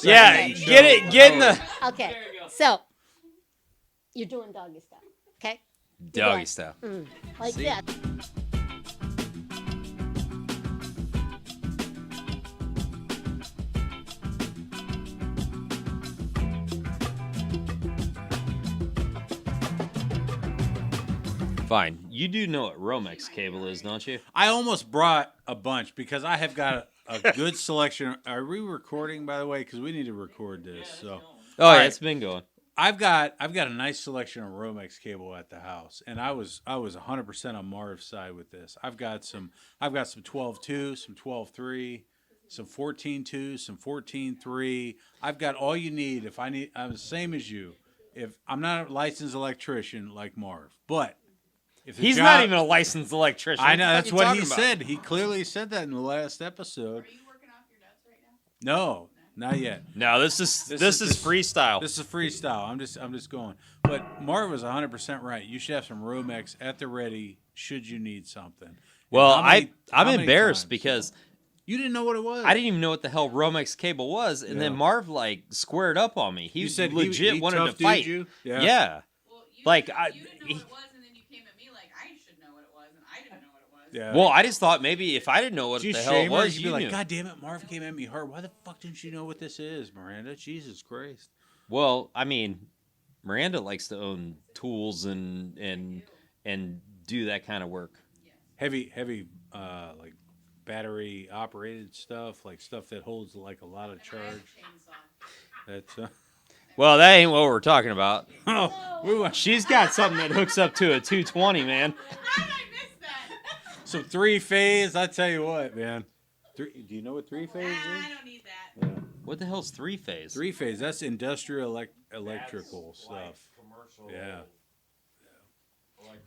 Yeah, Okay. get in the Okay. So you're doing doggy style. Okay. doggy style. Like See? that. Fine. You do know what Romex cable is, don't you? I almost brought a bunch because I have got a good selection. Are we recording, by the way? Because we need to record this. So Oh, All yeah, right. it's been going. I've got a nice selection of Romex cable at the house, and I was 100% on Marv's side with this. I've got some 12.2, some 12.3, some 14.2, some 14.3. I've got all you need. If I need, I'm the same as you. If I'm not a licensed electrician like Marv, but if the He's job- not even a licensed electrician. I know the fuck that's you what talking he about? said. He clearly said that in the last episode. Are you working off your notes right now? No, not yet. No, this is freestyle. This is freestyle. I'm just going. But Marv was 100% right. You should have some Romex at the ready should you need something. Well, And how many- I'm how many embarrassed times? because You didn't know what it was. I didn't even know what the hell Romex cable was, and then Yeah. Marv like squared up on me. He You said legit he wanted tough to fight. You? Yeah. Well, you Like, didn't, I- you didn't know what it was, and then you came at me like I should know what it was, and I didn't know what it was. Yeah. Well, I just thought maybe if I didn't know what Did you the hell it shame her? was, You'd you be like, knew. God damn it, Marv came at me hard. Why the fuck didn't you know what this is, Miranda? Jesus Christ. Well, I mean, Miranda likes to own tools and do that kind of work. Heavy, like battery operated stuff, like stuff that holds like a lot of And I charge. have a chainsaw. That's Well, that ain't what we're talking about. oh, we went She's got something that hooks up to a 220, man. How did I miss that? some 3-phase. I tell you what, man. Do you know what 3-phase is? I don't need that. Yeah. What the hell's 3-phase? 3-phase. That's industrial electrical stuff. Yeah,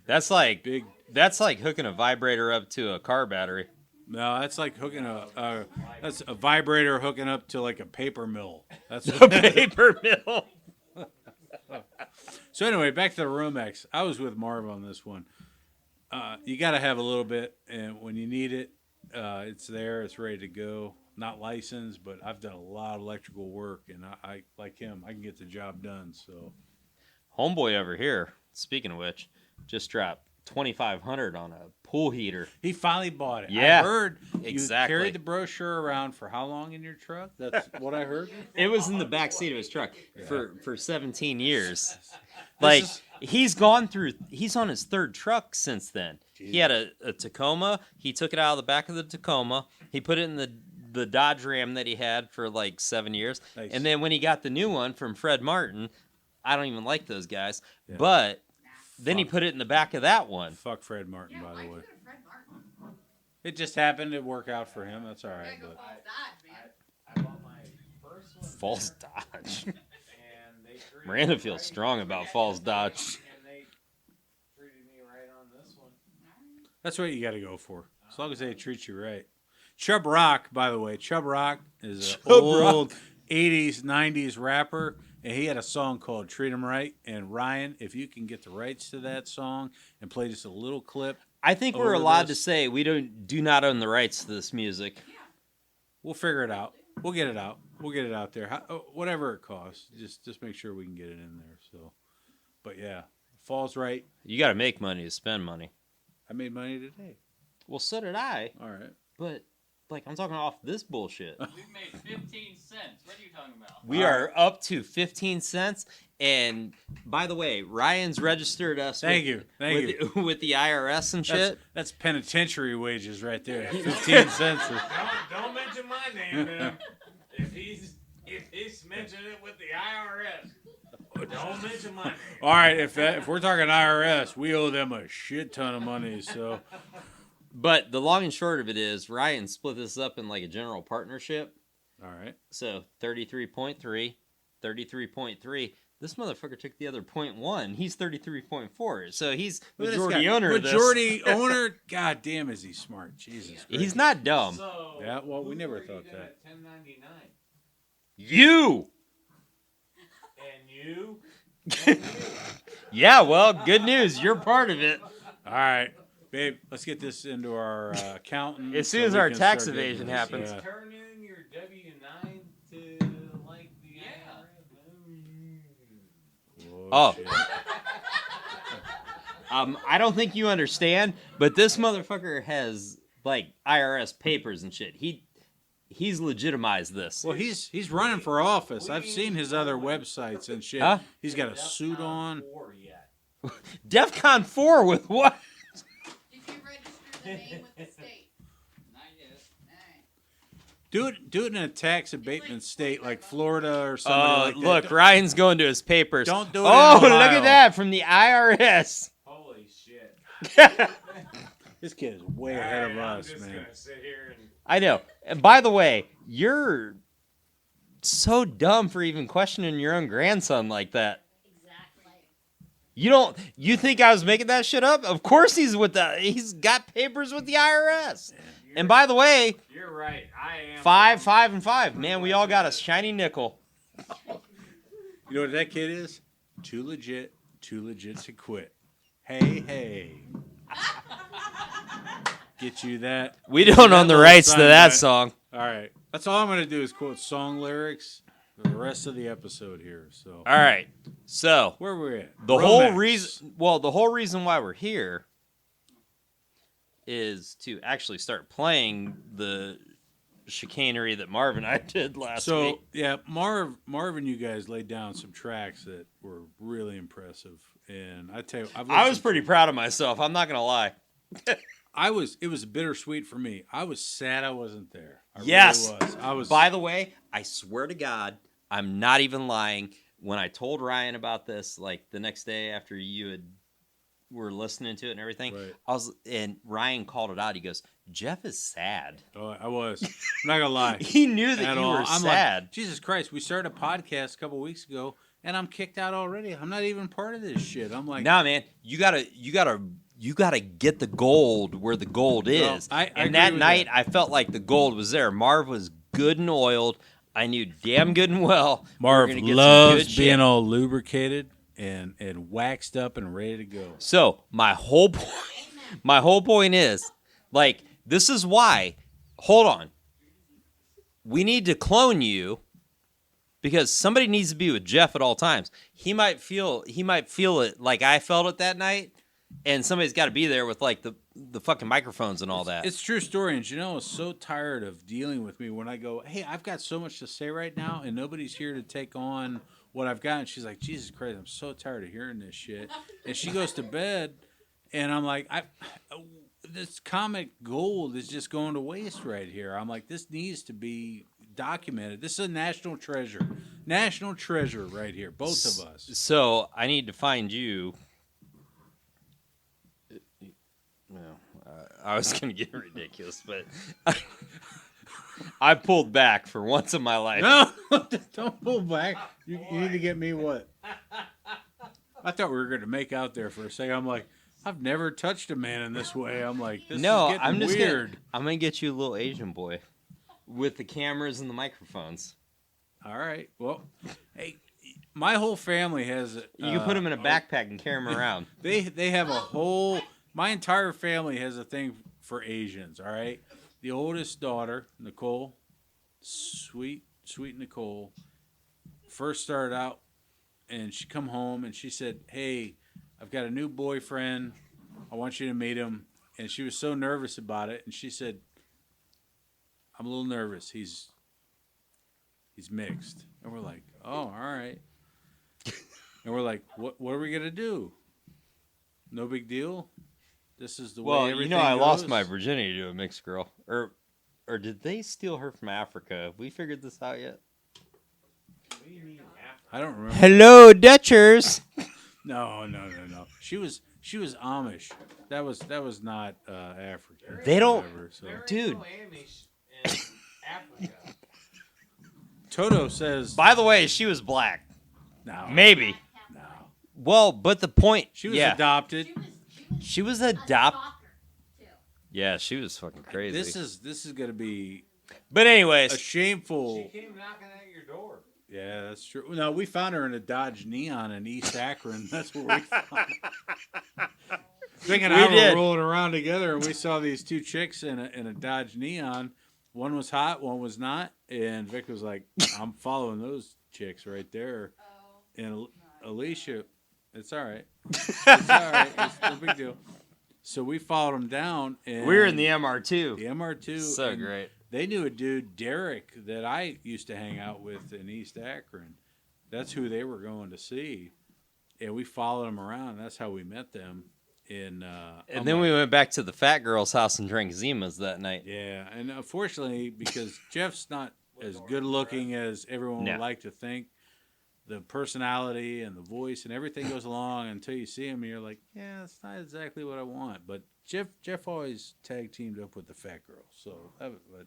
That's like big. that's like hooking a vibrator up to a car battery. No, that's like hooking that's a vibrator hooking up to like a paper mill. That's A paper mill. So anyway, back to the Romex. I was with Marv on this one. You got to have a little bit, and when you need it, it's there. It's ready to go. Not licensed, but I've done a lot of electrical work, and I like him. I can get the job done. So Homeboy over here, speaking of which, just dropped $2,500 on a pool heater. he finally bought it. Yeah, I heard exactly. you carried the brochure around for how long in your truck? That's what I heard. It was in the back seat of his truck for 17 years. This Like is- he's on his third truck since then. He had a Tacoma. He took it out of the back of the Tacoma. He put it in the Dodge Ram that he had for like 7 years. Nice. And then when he got the new one from Fred Martin, I don't even like those guys, Yeah. but then he put it in the back of that one. Fuck Fred Martin, by Why the way. you Fred Martin? It just happened to work out for him. That's all You right. gotta go But Falls Dodge, man. I bought my first one. Falls Dodge. And they treated Miranda me feels right. strong about Falls Dodge. And they treated me right on this one. that's what you got to go for. As long as they treat you right. Chub Rock, by the way, Chub Rock is an Chub old 80s, 90s rapper, and he had a song called Treat 'Em Right. And Ryan, if you can get the rights to that song and play just a little clip, I think we're Over allowed this. to say we do not own the rights to this music. we'll figure it out. We'll get it out. We'll get it out there. Whatever it costs, just make sure we can get it in there. So, but yeah, Falls Right. You got to make money to spend money. I made money today. Well, so did I. All right. But like I'm talking off this bullshit. We've made 15 cents. What are you talking about? We are up to 15 cents. And by the way, Ryan's registered us Thank you. Thank you. with the IRS and shit. That's penitentiary wages right there. 15 cents. Don't mention my name, man. If he's mentioning it with the IRS, don't mention my name. All right, if we're talking IRS, we owe them a shit ton of money. So But the long and short of it is Ryan split this up in like a general partnership. all right. So 33.3, 33.3. This motherfucker took the other 0.1. He's 33.4. So he's Look at this majority guy. owner of this. Majority owner. God damn, is he smart? Jesus. Christ. He's not dumb. So, Yeah, well, we never where you thought did that. at 1099. You! And you? Yeah, well, good news. You're part of it. All right, babe. Let's get this into our accountant. As soon so as we our can tax start getting evasion this, happens. yeah. Turn in your W-9 to like Oh. shit. I don't think you understand, but this motherfucker has like IRS papers and shit. He's legitimized this. Well, he's running for office. I've seen his other websites and shit. Huh? He's got a suit on. DEFCON 4 with what? Did you register the name with the state? Not yet. Alright. Do it in a tax abatement state like Florida or something like that. Look, Ryan's going to his papers. Don't do it in Oh, look Ohio. at that from the IRS. Holy shit. This kid is way ahead of us, I'm just man. gonna sit here and I know. And by the way, you're so dumb for even questioning your own grandson like that. Exactly. You think I was making that shit up? Of course he's got papers with the IRS. And by the way, you're right. I am 5, 5, and 5. Man, we all got a shiny nickel. You know what that kid is? Too legit to quit. Hey. Get you that. We don't own the rights to that Bite. song. All right. That's all I'm going to do is quote song lyrics for the rest of the episode here. So, All right. So, where we at? the whole Romance. reason why we're here is to actually start playing the chicanery that Marv and I did last week. So, yeah, Marv and you guys laid down some tracks that were really impressive. And I tell you, I was pretty proud of myself. I'm not going to lie. It was bittersweet for me. I was sad I wasn't there. I Yes. really was. I was. By the way, I swear to God, I'm not even lying. When I told Ryan about this, like the next day after were listening to it and everything, Right. and Ryan called it out. He goes, "Jeff is sad." Oh, I was. I'm not gonna lie. He knew that At you all. were I'm sad. like, Jesus Christ, we started a podcast a couple weeks ago, and I'm kicked out already. I'm not even part of this shit. I'm like, Nah, man, you gotta get the gold where the gold No, is. I And agree that with night, that. I felt like the gold was there. Marv was good and oiled. I knew damn good and well. Marv we were gonna get some loves good being shit. all lubricated and waxed up and ready to go. So my whole point is, like, this is why. Hold on. We need to clone you because somebody needs to be with Jeff at all times. He might feel it like I felt it that night, and somebody's got to be there with like the fucking microphones and all that. It's a true story, and Janelle is so tired of dealing with me when I go, hey, I've got so much to say right now, and nobody's here to take on what I've got. And she's like, Jesus Christ, I'm so tired of hearing this shit. And she goes to bed, and I'm like, this comic gold is just going to waste right here. I'm like, this needs to be documented. This is a national treasure. National treasure right here, both of us. So I need to find you. Well, I was gonna get ridiculous, but I pulled back for once in my life. No, don't pull back. You need to get me what? I thought we were going to make out there for a second. I'm like, I've never touched a man in this way. I'm like, this No, is getting I'm just weird. I'm gonna get you a little Asian boy with the cameras and the microphones. All right. Well, hey, my whole family has. You can put them in a backpack and carry them around. They have a whole. My entire family has a thing for Asians. All right. The oldest daughter, Nicole, sweet Nicole, first started out, and she come home and she said, "Hey, I've got a new boyfriend. I want you to meet him." And she was so nervous about it, and she said, "I'm a little nervous. He's mixed." And we're like, "Oh, all right." And we're like, "What are we gonna do? No big deal. This is the way Well, everything you know, I lost goes." my virginity to a mixed girl, or did they steal her from Africa? Have we figured this out yet? I don't remember. Hello, Dutchers. No. She was Amish. That was not African. They don't- Whatever, so. Dude. Amish in Africa. Toto says By the way, she was black. no. Maybe. No. Well, but the point. She was yeah, adopted. she was a adopted. stalker, too. Yeah, she was fucking crazy. This is gonna be But anyways, a shameful. She came knocking at your door. Yeah, that's true. No, we found her in a Dodge Neon in East Akron. That's where we found her. Vic and We I were did. rolling around together, and we saw these two chicks in a Dodge Neon. One was hot, one was not. And Vic was like, "I'm following those chicks right there." Oh, And Alicia It's all right. It's all right. It's no big deal. So we followed him down. And We were in the MR2. The MR2. So and great. They knew a dude, Derek, that I used to hang out with in East Akron. That's who they were going to see. And we followed them around. That's how we met them. And then we went back to the fat girl's house and drank Zimas that night. Yeah, and unfortunately, because Jeff's not as good looking as everyone No. would like to think, the personality and the voice and everything goes along until you see him and you're like, yeah, that's not exactly what I want. But Jeff always tag teamed up with the fat girl. So, but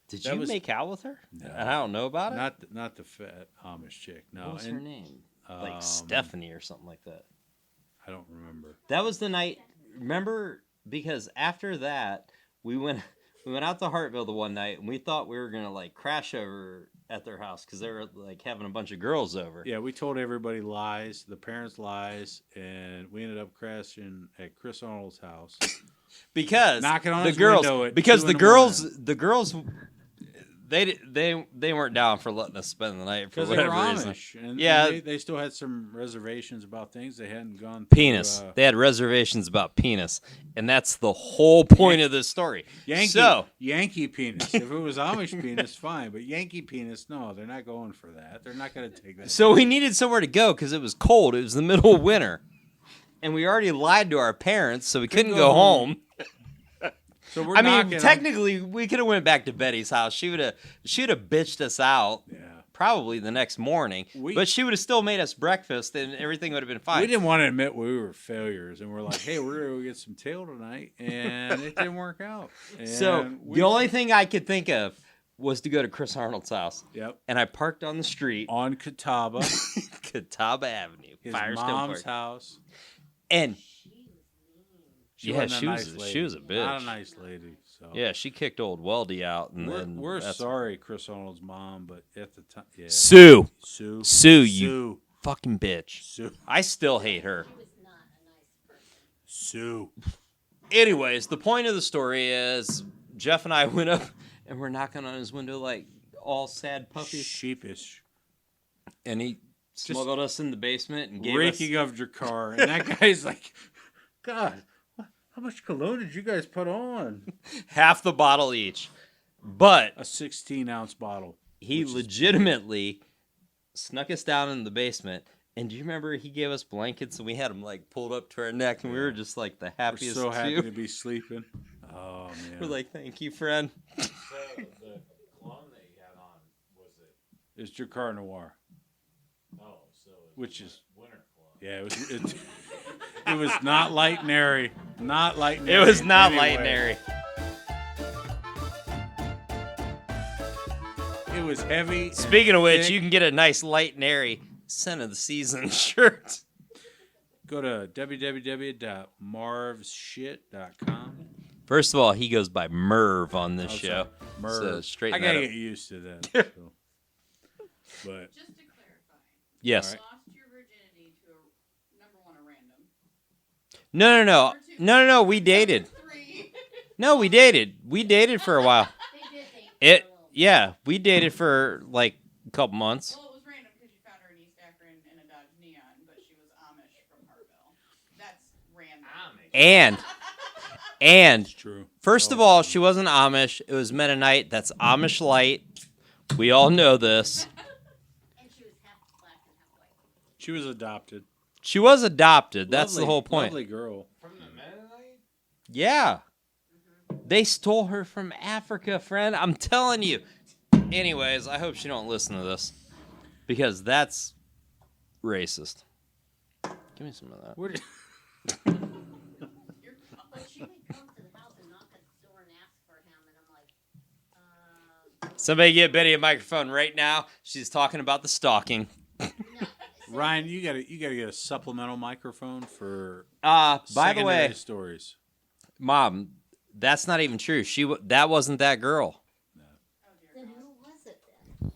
Did that you was- make out with her? No. And I don't know about it. not the fat Amish chick. No, What was her name? Like um, Stephanie or something like that. I don't remember. That was the night. Remember, because after that we went out to Hartville the one night and we thought we were gonna like crash over at their house because they were like having a bunch of girls over. Yeah, we told everybody lies, the parents lies, and we ended up crashing at Chris Arnold's house. Because Knocking on the his girls, window at because 2 the in the girls, morning. the girls, they weren't down for letting us spend the night for Because they were whatever reason. Amish, and Yeah. they still had some reservations about things they hadn't gone through. Penis. They had reservations about penis, and that's the whole point of this story. Yankee penis. If it was Amish penis, fine, but Yankee penis, no, they're not going for that. They're not going to take that. So we needed somewhere to go because it was cold. It was the middle of winter, and we already lied to our parents, so we couldn't go home. So we're I mean, knocking on- technically, we could have went back to Betty's house. She would have bitched us out. Yeah. Probably the next morning, but she would have still made us breakfast, and everything would have been fine. We didn't want to admit we were failures, and we're like, hey, we're going to get some tail tonight, and it didn't work out. And So the only thing I could think of was to go to Chris Arnold's house. Yep. And I parked on the street on Catawba, Catawba Avenue, his Firestone mom's Park. house. And She yeah, wasn't a nice lady. she was a bitch. Not a nice lady. So yeah, she kicked old Weldy out, and then we're that's- sorry, Chris Arnold's mom, but at the time, yeah. Sue, Sue, you fucking bitch. Sue. I still hate her. Sue. Anyways, the point of the story is Jeff and I went up and we're knocking on his window like all sad puppies, Sheepish. and he smuggled us in the basement and gave Reeking us of your car, and that guy's like, God, how much cologne did you guys put on? half the bottle each. But A 16-ounce bottle. he legitimately snuck us down in the basement. And do you remember he gave us blankets and we had them like pulled up to our neck and we were just like the We're happiest so happy two. to be sleeping. Oh, man. We're like, thank you, friend. So the cologne that you had on, was it? It's Dracar Noir, Oh, so it was which is, winter cologne. yeah, it was not light and airy. Not light and It airy. was in not any light and way. airy. It was heavy. and Speaking of which, thick. you can get a nice light and airy scent of the season shirt. Go to www.marvshit.com. First of all, he goes by Merv on this Oh, show. sorry. Merv. So straighten I gotta that get up. used to that. So. But Just to clarify, Yes. you lost your virginity to number one, a random. No. Number two, No. We dated. number three. No, we dated. We dated for a while. They did date It. for a little bit. Yeah, we dated for like a couple months. Well, it was random because you found her in East Akron in a Dodge Neon, but she was Amish from Hartville. That's random. And it's true. first of all, she wasn't Amish. It was Mennonite. That's Amish light. We all know this. And she was half black and half white. She was adopted. She was adopted. That's the Lovely- whole point. Lovely girl. From the Mennonite? Yeah. They stole her from Africa, friend. I'm telling you. Anyways, I hope she don't listen to this. Because that's racist. Give me some of that. Where did- But she would come to the house and knock at the door and ask for him, and I'm like, Somebody get Betty a microphone right now. She's talking about the stalking. no. Ryan, you gotta get a supplemental microphone for By the secondary way, stories. Mom, that's not even true. That wasn't that girl. Then who was it then?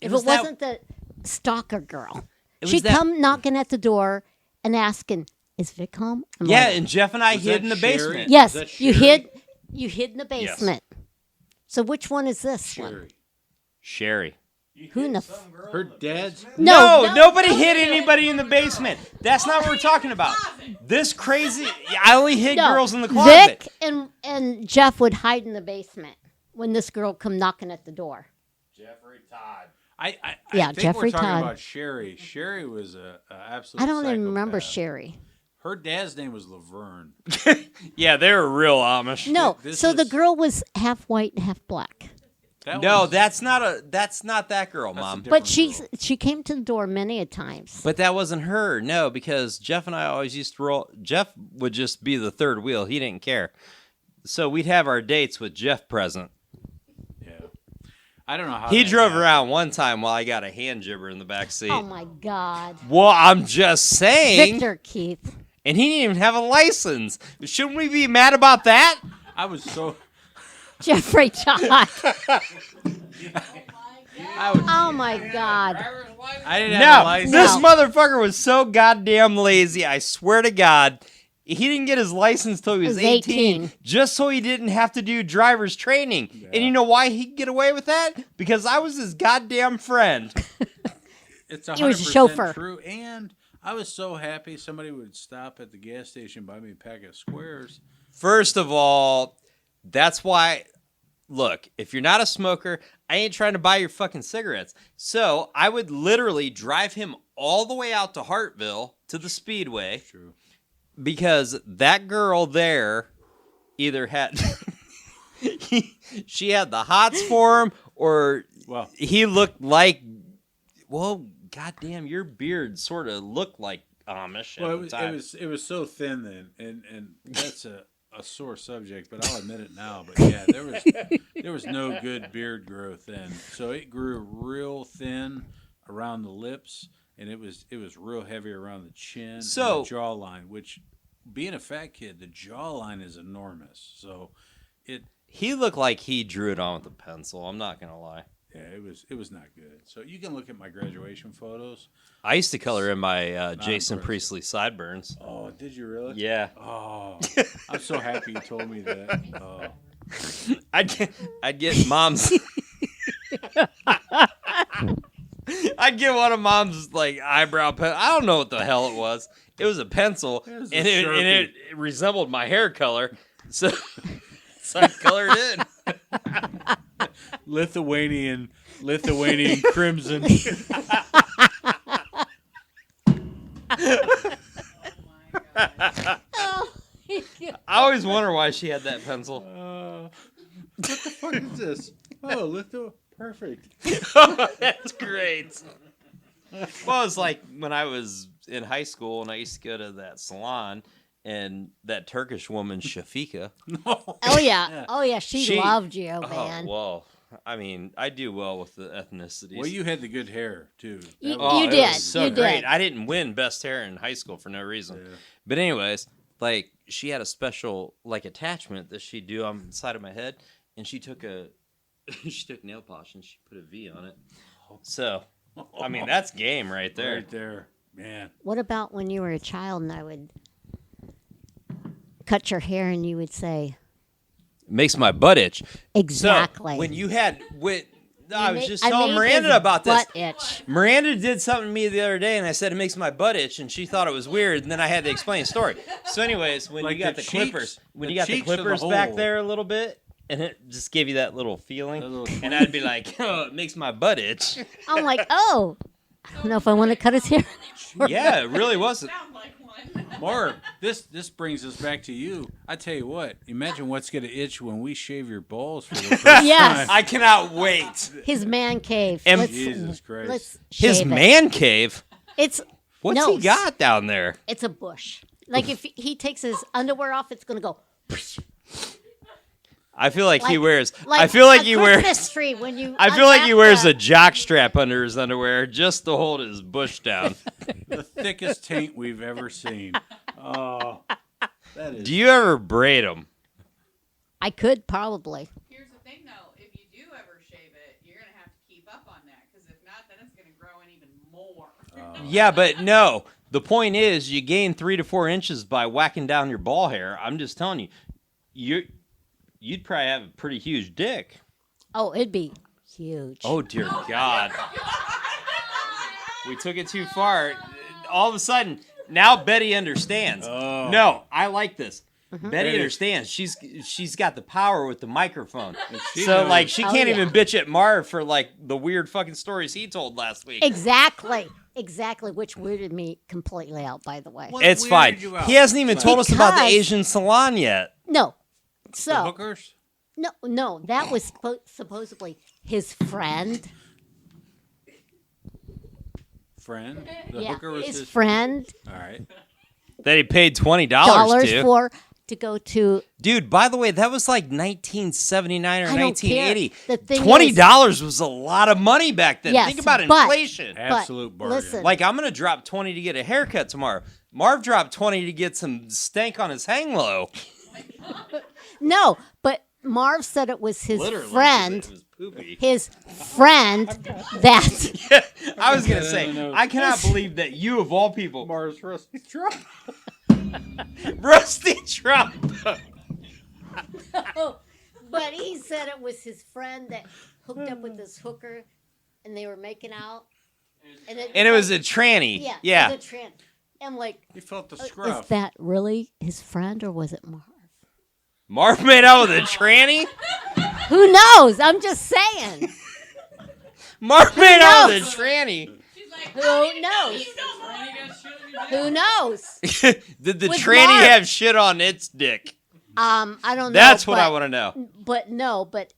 It If was it that- wasn't the stalker girl, It was she'd that- come knocking at the door and asking, "Is Vic home?" I'm Yeah, like, and Jeff and I Was hid that in the Sherry? basement. yes, Is that you Sherry? hid in the basement. So which one is this one? Sherry. Sherry. You Who hit in the some girl Her in the dad's- basement? No, nobody no, hit no. anybody in the basement. That's not what we're talking about. This crazy. I only hit No, girls in the closet. Vic and Jeff would hide in the basement when this girl come knocking at the door. Jeffrey Todd. I Yeah, think Jeffrey we're talking Todd. about Sherry. Sherry was a absolute I don't even remember psychopath. Sherry. Her dad's name was Laverne. Yeah, they were real Amish. No, This so the is- girl was half white and half black. No, was- that's not that girl, that's a Mom. different But girl. she came to the door many a times. But that wasn't her. No, because Jeff and I always used to roll. Jeff would just be the third wheel. He didn't care. So we'd have our dates with Jeff present. Yeah. I don't know how He that drove happened. around one time while I got a hand jibber in the back seat. Oh my God, Well, I'm just saying. Victor Keith. And he didn't even have a license. Shouldn't we be mad about that? I was so. Jeffrey Todd. I was. Oh my God. I didn't have a No, license. this No. motherfucker was so goddamn lazy. I swear to God. He didn't get his license till he was Was 18, 18. just so he didn't have to do driver's training. Yeah. And you know why he could get away with that? Because I was his goddamn friend. It's He was a 100% chauffeur. true, and I was so happy somebody would stop at the gas station and buy me a pack of squares. First of all, that's why. Look, if you're not a smoker, I ain't trying to buy your fucking cigarettes. So I would literally drive him all the way out to Hartville to the Speedway True. because that girl there either had she had the hots for him or Well, he looked like, well, goddamn, your beard sort of looked like Amish well, at the time. it was so thin then, and that's a sore subject, but I'll admit it now. But yeah, there was no good beard growth then, so it grew real thin around the lips, and it was real heavy around the chin So- and the jawline. Which, being a fat kid, the jawline is enormous. So He looked like he drew it on with a pencil. I'm not gonna lie. yeah, it was not good. So you can look at my graduation photos. I used to color in my Jason impressive. Priestley sideburns. Oh, did you really? Yeah, Oh, I'm so happy you told me that. Oh. I'd get mom's. I'd get one of mom's like eyebrow pen. I don't know what the hell it was. It was a pencil, It was a and Sharpie. it resembled my hair color. So, so I colored it in. Lithuanian crimson. Oh, I always wonder why she had that pencil. What the fuck is this? Oh, perfect. That's great. Well, it's like when I was in high school and I used to go to that salon and that Turkish woman, Shafika. oh yeah. She loved you, man. Oh, well, I mean, I do well with the ethnicities. Well, you had the good hair too. You- That was- Oh, you it did. was so You great. did. I didn't win best hair in high school for no reason. Yeah. But anyways, like she had a special like attachment that she'd do on the side of my head, and she took she took nail polish and she put a V on it. So, I mean, that's game right there. Right there, man. What about when you were a child and I would cut your hair and you would say, Makes my butt itch. exactly. So when you had I was just I telling made Miranda his about this. butt itch. Miranda did something to me the other day, and I said it makes my butt itch, and she thought it was weird, and then I had to explain the story. So, anyways, when Like you got the the cheeks- clippers, when the you got the cheeks or the clippers back hole? there a little bit, and it just gave you that little feeling, That little and I'd be like, "Oh, it makes my butt itch." I'm like, oh, I don't know if I want to cut his hair anymore. Yeah, it really wasn't. Sound like one. Marv, this brings us back to you. I tell you what. Imagine what's gonna itch when we shave your balls for the first Yes. time. I cannot wait. His man cave. Em- Jesus Christ. Let's His shave it. man cave. It's What's No. he got down there? it's a bush. Like if he takes his underwear off, it's gonna go. I feel like he Like- wears. Like I feel like a he wears. Christmas tree when you. I feel like he wears a unwrap jock strap under his underwear just to hold his bush down. The thickest taint we've ever seen. Oh, that is. Do you ever braid them? I could probably. Here's the thing, though. If you do ever shave it, you're gonna have to keep up on that, because if not, then it's gonna grow in even more. Yeah, but no. The point is, you gain 3 to 4 inches by whacking down your ball hair. I'm just telling you, you'd probably have a pretty huge dick. Oh, it'd be huge. Oh dear God. We took it too far. All of a sudden, now Betty understands. Oh. No, I like this. Mm-hmm. Betty Betty- understands. She's got the power with the microphone. she So knows. like she Oh, can't yeah. even bitch at Marv for like the weird fucking stories he told last week. Exactly, which weirded me completely out, by the way. What It's weirded fine. you out? He hasn't even told us about the Because- Asian salon yet. No, The so hookers? no, that was supposedly his friend. Friend? The Yeah, hooker was his his friend. All right. That he paid $20 Dollars to. for to go to. Dude, by the way, that was like 1979 or I don't care. 1980. The thing $20 was a lot of money back then. Yes, Think about but- inflation. Absolute bargain. listen. Like, I'm going to drop 20 to get a haircut tomorrow. Marv dropped 20 to get some stank on his hang low. No, but Marv said it was his Literally, friend. it was poopy. His friend that I was going to say, No. I cannot believe that you, of all people, Mars Rusty Trump. Rusty Trump. but he said it was his friend that hooked up with this hooker and they were making out. And And it was a tranny. yeah. Yeah. It was a trans. I'm like, He felt the is scruff. that really his friend or was it Marv? Marv made out with a tranny? Who knows? I'm just saying. Marv made out with a knows? tranny. She's like, Who knows? Who knows? Did the With tranny Marv. have shit on its dick? I don't know. That's what but, I want to know. But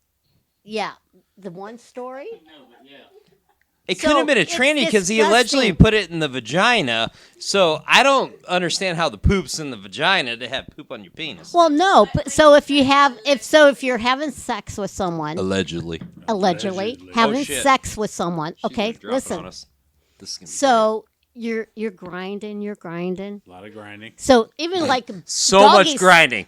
yeah, the one story. No, but yeah. It So, couldn't have been a it's tranny because he allegedly disgusting. put it in the vagina. So I don't understand how the poop's in the vagina to have poop on your penis. Well, no, but so if you're having sex with someone, Allegedly. allegedly Allegedly. having Oh, shit. sex with someone, okay, Drop it on listen. us. This is gonna be So you're grinding. A lot of grinding. So even like great. So much doggy- grinding.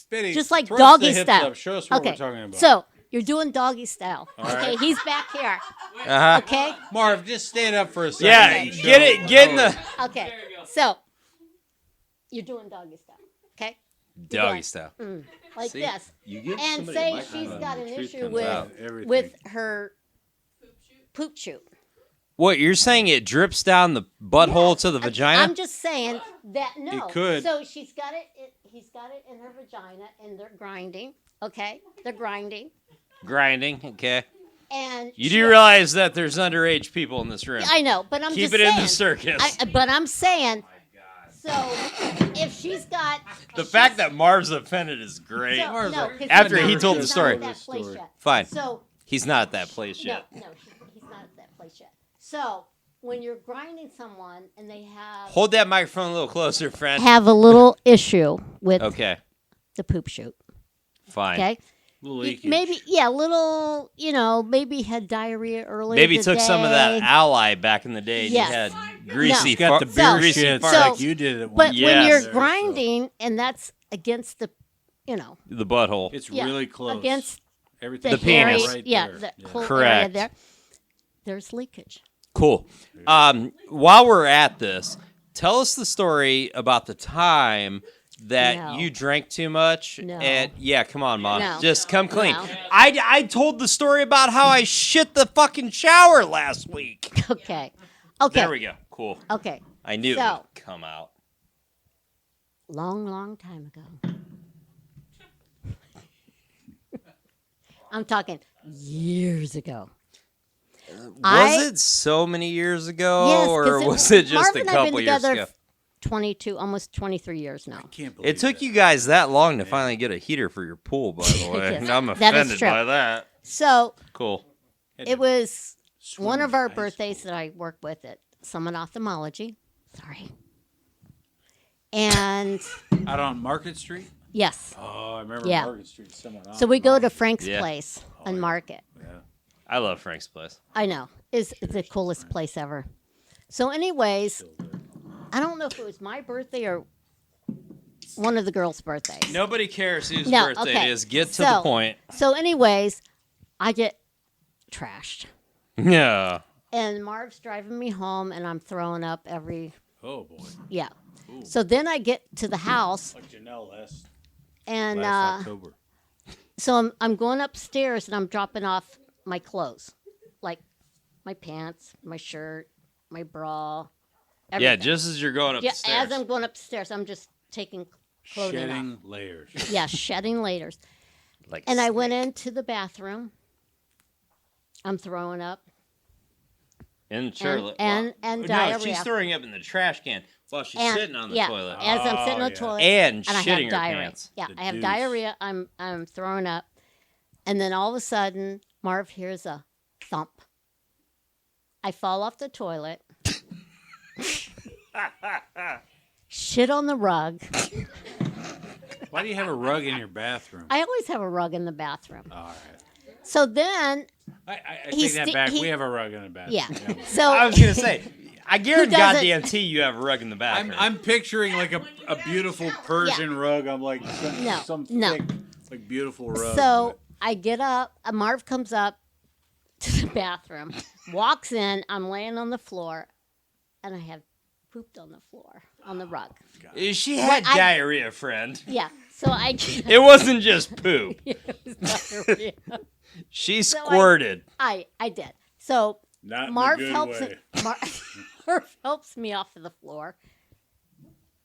Betty, just like thrust doggy the hips style. Up. Show us what Okay, we're talking about. so you're doing doggy style. Okay, right. he's back here. Uh-huh. Okay, Marv, just stand up for a second. Yeah, and show- get in the okay. There you go. So you're doing doggy style. Okay, doggy style. like See? this. You give And somebody a say microphone she's and got the an truth issue comes with out. Everything. with her poop shoot. What, you're saying it drips down the butthole to the vagina? I'm just saying that no. It could. So she's got it. He's got it in her vagina, and they're grinding. Okay, they're grinding, Grinding, okay. and You do realize that there's underage people in this room. I know, but I'm Keep just it saying. in the circus. But I'm saying. So if she's got The fact that Marv's offended is great. so, Marv's no, like- 'cause After he's he not- told the he's not story. at that place yet. Fine. So He's not at that place no, yet. he's not at that place yet. So when you're grinding someone and they Hold that microphone a little closer, friend. have a little issue with Okay, the poop shoot, fine. okay? Little leakage. Maybe, little, maybe had diarrhea earlier. Maybe took some of that today. ally back in the day. And Yes. You had greasy, He's got the So- beer greasy shit farts. like you did it. But Yes. when you're There, so grinding and that's against the, the butthole. It's yeah, really close. against Everything the, The penis. hairy- Right yeah, there. the Yeah. whole area Correct. there. There's leakage. Cool. While we're at this, tell us the story about the time that No. you drank too much. No. And yeah, come on, Mom. No. Just come clean. No. I told the story about how I shit the fucking shower last week. Okay. Okay. There we go. Cool. Okay. I knew it So- would come out. Long time ago. I'm talking years ago. Was it so many years ago, Yes, 'cause or was it just Marv a and I have been couple years together ago? 22, almost 23 years now. Can't believe It took that. you guys that long to finally get a heater for your pool, by the way. Yes, I'm that is offended true. by that. So Cool. it was Swim one of our high birthdays school. that I work with at Summit Ophthalmology. Sorry. And Out on Market Street. yes, Oh, I remember Yeah. Market Street. Someone so we go to Frank's Yeah. place Oh, on yeah. Market. Yeah. I love Frank's place. I know. It's the coolest place ever. So anyways, I don't know if it was my birthday or one of the girls' birthdays. Nobody cares whose No, birthday okay. it is. Get to the So- point. So anyways, I get trashed. Yeah. And Marv's driving me home and I'm throwing up every Oh boy. yeah. So then I get to the house Like Janelle last and October. so I'm going upstairs and I'm dropping off my clothes, like my pants, my shirt, my bra. Yeah, Everything. just as you're going Yeah, upstairs. as I'm going upstairs, I'm just taking clothing Shedding off. layers. Yeah, shedding layers. Like And I went into the bathroom. I'm throwing up. in Charlotte. and no, diarrhea. she's throwing up in the trash can while she's And- sitting on the yeah, toilet. As I'm sitting on the yeah. toilet. And I shitting have her diarrhea. pants. Yeah, The I have deuce. diarrhea. I'm throwing up. And then all of a sudden, Marv hears a thump. I fall off the toilet. Shit on the rug. Why do you have a rug in your bathroom? I always have a rug in the bathroom. All right. So then, I He's take that sti- back. he- We have a rug in the bathroom. yeah. So I was gonna say, I guarantee doesn't- goddamn T you have a rug in the bathroom. I'm picturing like a beautiful Persian rug. I'm like some No. thick, like beautiful rug. So I get up. Marv comes up to the bathroom, walks in. I'm laying on the floor, and I have pooped on the floor on the rug. She had I- diarrhea, friend. Yeah. So I get It wasn't just poo. it was diarrhea. She So I- squirted. I did. So Not Marv in a good helps way. Marv helps me off of the floor,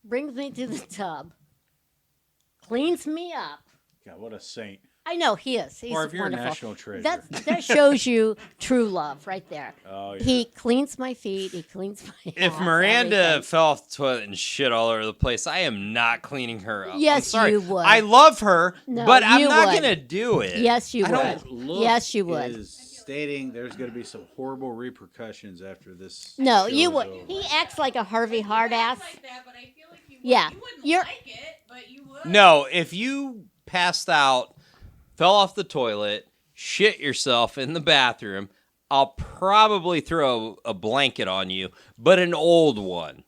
brings me to the tub, cleans me up. God, what a saint. I know he is. He's Marv, you're a wonderful. national treasure. That shows you true love right there. Oh, yeah. He cleans my feet. He cleans my If ass, Miranda everything. fell off the toilet and shit all over the place, I am not cleaning her up. I'm Yes, sorry. you would. I love her, No, but I'm you not would. gonna do it. Yes, you I would. don't- Look Yes, you would. Is stating there's going to be some horrible repercussions after this. No, show you is would. over. He acts like a Harvey hard ass. Like that, but I feel like you would. Yeah, You wouldn't you're- like it, but you would. No, if you passed out, fell off the toilet, shit yourself in the bathroom, I'll probably throw a blanket on you, but an old one.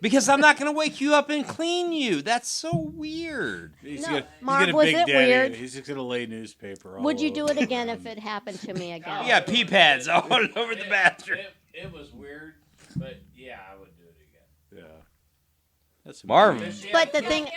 Because I'm not going to wake you up and clean you. That's so weird. He's No, gonna, Marv, he's gonna was big it daddy weird? it. He's just going to lay newspaper all Would you do over it again him. if it happened to me again? You got pee pads all over the bathroom. It was weird, but yeah, I would do it again. Yeah. That's Marv. Because she But had the poop- thing,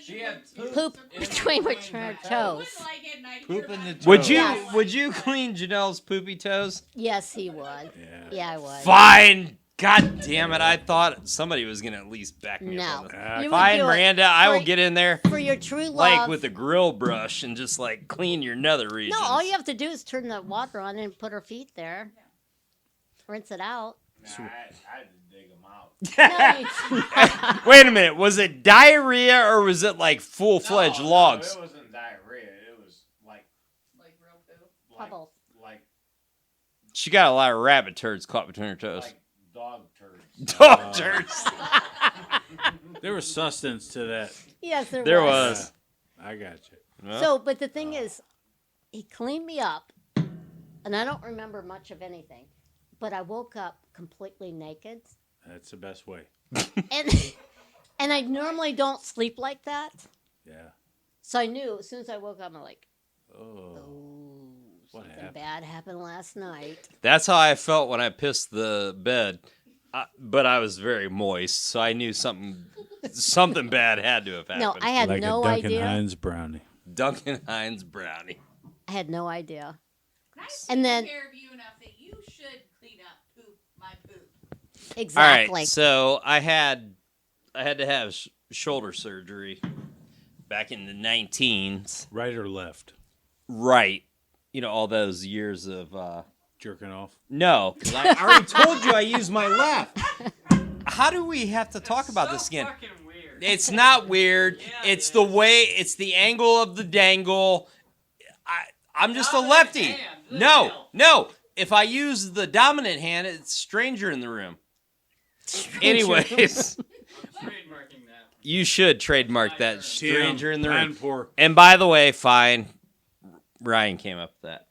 She had poop in between her between her toes. Wouldn't like it, and I'd Poop hear in the about it. Would you Yes. would you clean Janelle's poopy toes? Yes, he would. Yeah. Yeah, I would. Fine. God damn it. I thought somebody was going to at least back me up on No. this. You would Fine, do it Miranda. I will for- get in there For your true love. like with a grill brush and just like clean your nether regions. No, all you have to do is turn the water on and put her feet there. Rinse it out. Nah, I had to dig them out. No, you- Wait a minute. Was it diarrhea or was it like full-fledged No, logs? it wasn't diarrhea. It was like Like real poop. Puddles. like She got a lot of rabbit turds caught between her toes. like dog turds. Dog turds. There was sustenance to that. Yes, there, There was. was. I got you. Well, So, but the thing is, he cleaned me up, and I don't remember much of anything, but I woke up completely naked, That's the best way. and and I normally don't sleep like that, Yeah. so I knew as soon as I woke up, I'm like, Oh. oh, What something happened? bad happened last night. that's how I felt when I pissed the bed. But I was very moist, so I knew something bad had to have happened. No, I had Like no a Duncan idea. Hines brownie. Duncan Hines brownie. I had no idea. Nice And then- care of you enough that you should clean up poop, my poop. Exactly. All right, so I had to have shoulder surgery back in the 19s. Right or left? Right. You know, all those years of Jerking off. no, 'cause I already told you I used my left. How do we have to talk about this again? Fucking weird. It's not weird. Yeah, It's it the is. way. It's the angle of the dangle. I'm just a Dominant lefty. hand. What the No, hell? no. If I use the dominant hand, it's stranger in the room. Anyways, Trademarking that. you should trademark that Tim, stranger in the room. And poor. And by the way, fine. Ryan came up with that.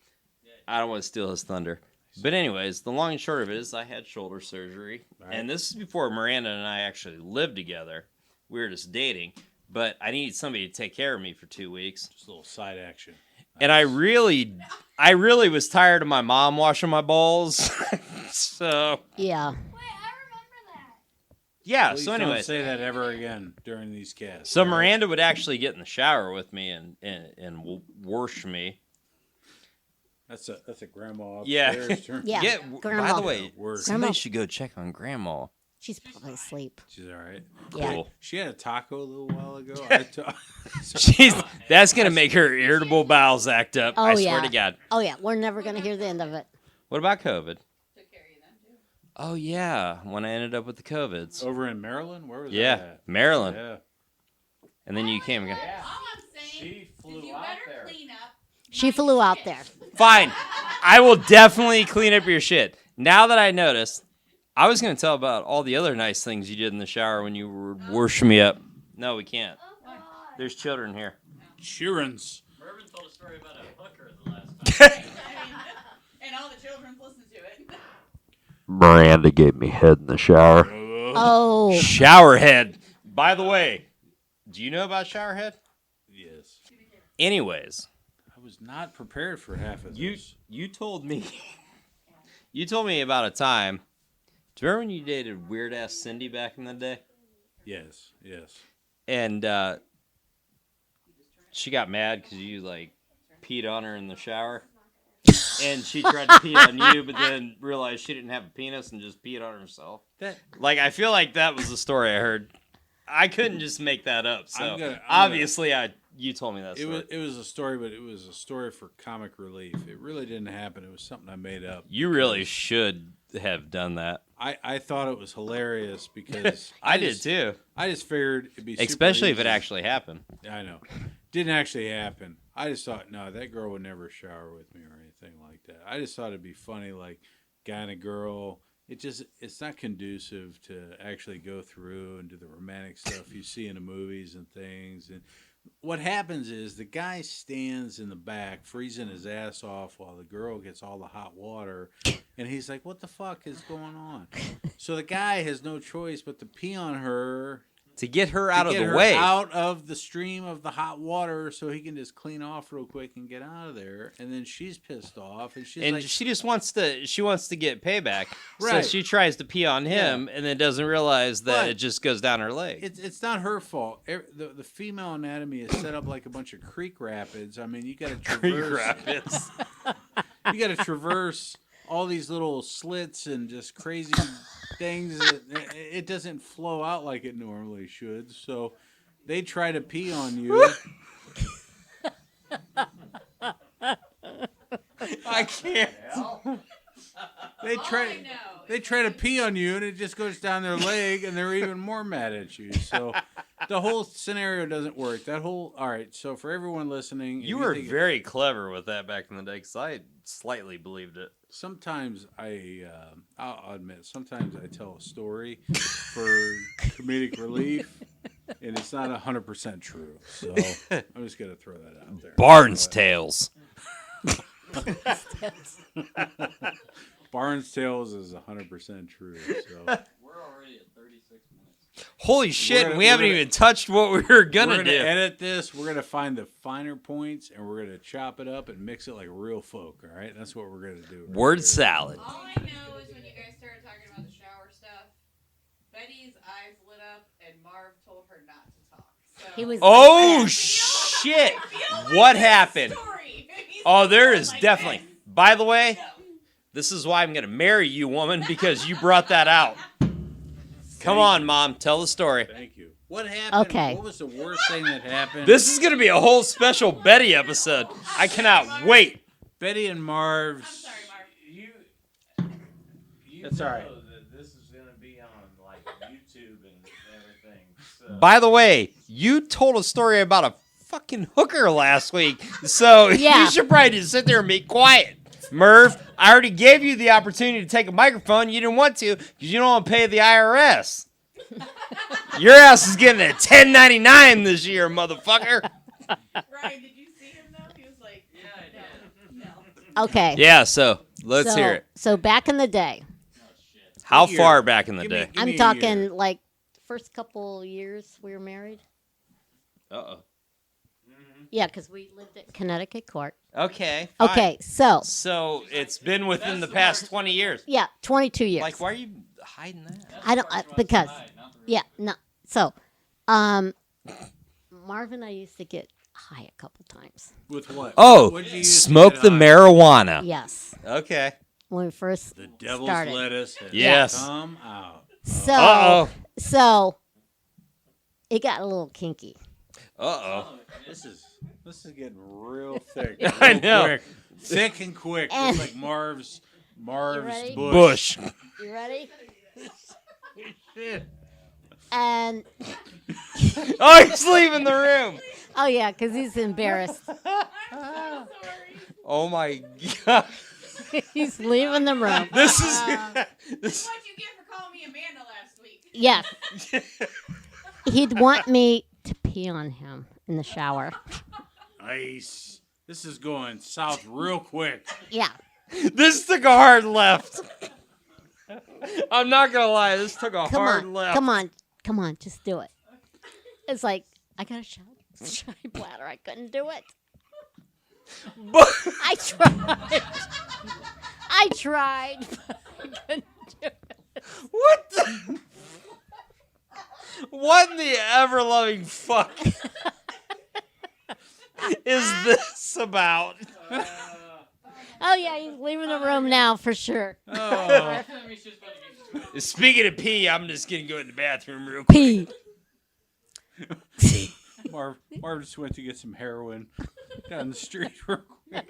I don't want to steal his thunder. But anyways, the long and short of it is I had shoulder surgery. Right. And this is before Miranda and I actually lived together. We were just dating. But I needed somebody to take care of me for 2 weeks. Just a little side action. And I really was tired of my mom washing my balls. So, Yeah. Wait, I remember that. yeah. Please So don't anyways. say that ever again during these casts. So Miranda would actually get in the shower with me and wash me. That's a grandma Yeah. upstairs. Turn- Yeah. By Grandma. the way, Word. somebody Grandma. should go check on Grandma. She's probably asleep. She's all right. Yeah. Cool. She had a taco a little while ago. That's gonna make her irritable bowels act up. Oh, I swear yeah. to God. Oh yeah, we're never gonna hear the end of it. What about COVID? Took care of you then too. Oh yeah, when I ended up with the COVIDs. Over in Maryland? Where was Yeah, that at? Maryland. Yeah. And then you came again. Yeah. All I'm saying She flew is you out better there. clean up. She my flew out shit. there. Fine. I will definitely clean up your shit. Now that I noticed, I was going to tell about all the other nice things you did in the shower when you were worshiping me up. No, we can't. There's children here. Sheerans. Mervin told a story about a hooker the last time. I mean, and all the children listened to it. Miranda gave me head in the shower. Oh, Showerhead. By the way, do you know about showerhead? Yes. Anyways, I was not prepared for half of you this. you told me about a time. Do you remember when you dated weird ass Cindy back in the day? Yes. Yes. And she got mad because you like peed on her in the shower, and she tried to pee on you, but then realized she didn't have a penis and just peed on herself. That Like I feel like that was the story I heard. I couldn't just make that up. So I'm gonna- obviously, you told me that it story. was a story, but it was a story for comic relief. It really didn't happen. It was something I made up. You really should have done that. I thought it was hilarious because I did just- too, I just figured it'd be super especially if it easy. actually happened. I know. Didn't actually happen. I just thought, no, that girl would never shower with me or anything like that. I just thought it'd be funny, like guy and a girl. It's not conducive to actually go through and do the romantic stuff you see in the movies and things. And what happens is the guy stands in the back freezing his ass off while the girl gets all the hot water. And he's like, what the fuck is going on? So the guy has no choice but to pee on her To get her out to of get the her way. out of the stream of the hot water so he can just clean off real quick and get out of there. And then she's pissed off and she's And like, she just wants to get payback. So Right. she tries to pee on him and then doesn't realize that But it just goes down her leg. it's not her fault. The female anatomy is set up like a bunch of creek rapids. I mean, you got to traverse. Rapids. You got to traverse all these little slits and just crazy things. It doesn't flow out like it normally should. So they try to pee on you. I can't. They All I try. know They try to pee on you, and it just goes down their leg, and they're even more mad at you. So the whole scenario doesn't work. All right. So for everyone listening, if You were think- very clever with that back in the day because I slightly believed it. Sometimes I'll admit, sometimes I tell a story for comedic relief, and it's not 100% true. So I'm just gonna throw that out there. Barnes Tales. Barnes Tales is 100% true. So We're already at 36 minutes. Holy shit, gonna- we haven't we're gonna- even touched what we were gonna we're gonna do. edit this. We're gonna find the finer points, and we're gonna chop it up and mix it like real folk. All right, that's what we're gonna do. right Word there. salad. all I know is when you guys started talking about the shower stuff, Betty's eyes lit up and Marv told her not to talk. So he was. Oh like, shit! I feel like What this happened? story. He's Oh, there feeling is like definitely. this. By the way, No. this is why I'm gonna marry you, woman, because you brought that out. Come on, Mom, tell the story. Thank you. What happened? Okay. What was the worst thing that happened? This is gonna be a whole special Betty episode. I cannot wait. Betty and I'm Marv's. sorry, Marv. You That's know all right. that this is gonna be on like YouTube and everything. So. By the way, you told a story about a fucking hooker last week, so Yeah. you should probably just sit there and be quiet. Merv, I already gave you the opportunity to take a microphone. You didn't want to because you don't want to pay the IRS. Your ass is getting a 1099 this year, motherfucker. Ryan, did you see him though? He was like, Yeah, I did. no. Okay. Yeah, so let's hear it. So back in the day, Oh, shit. How Year. far back in the Give me- day? give I'm me a talking year. like first couple years we were married. Uh-oh. Yeah, because we lived at Connecticut Court. Okay. Fine. Okay, so So it's been within the past 20 years. yeah, 22 years. Like, why are you hiding that? That's I the don't- part you want because- to hide, not the real Yeah, no. So, Marv and I used to get high a couple times. With what? Oh, What'd you use to smoke get the high? marijuana. Yes, Okay. when we first The devil's started. lettuce has Yes. come out. So Uh-oh. so it got a little kinky. Uh-oh. This is getting real thick. I real know. Quick. Thick and quick, And- just like Marv's ready? bush. You ready? And Oh, he's leaving the room. oh yeah, because he's embarrassed. Oh my god. He's leaving the room. This is That's what you get for calling me Amanda last week. Yes, he'd want me to pee on him in the shower. Nice. This is going south real quick. Yeah. this took a hard left. I'm not gonna lie, this took a Come hard on, left. come on, just do it. It's like I got a shy bladder. I couldn't do it. But I tried. I tried, but I couldn't do it. what the what in the ever loving fuck is this about? Oh yeah, he's leaving the room now for sure. Oh, I mean, she's about to get Speaking of pee, I'm just gonna go in the bathroom real quick. Pee. Marv just went to get some heroin down the street real quick.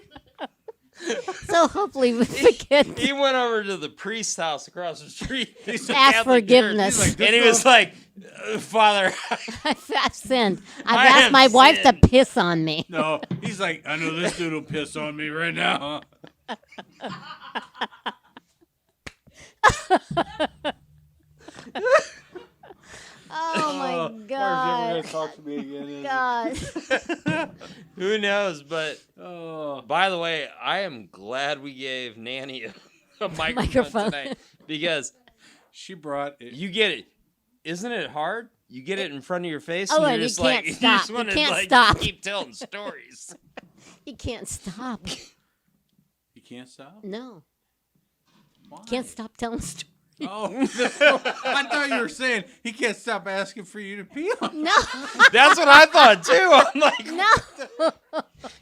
So hopefully we forget. He went over to the priest's house across the street. He's a Ask Catholic forgiveness. church. And he was like, Father, I've sinned. I I've asked have my wife to sinned. piss on me. No, he's like, I know this dude will piss on me right now. Oh my Marv's never god. gonna talk to me again. Is he? God. who knows? But Oh, by the way, I am glad we gave Nanny a microphone, Microphone. tonight because she brought it. you get it. Isn't it hard? You get it in front of your face, Oh, and and you're you just like, can't stop. just You wanna, can't like, stop. keep telling stories. You can't stop. You can't stop. No. Why? Can't stop telling stories. Oh, I thought you were saying he can't stop asking for you to pee on. No. That's what I thought too. I'm like, No.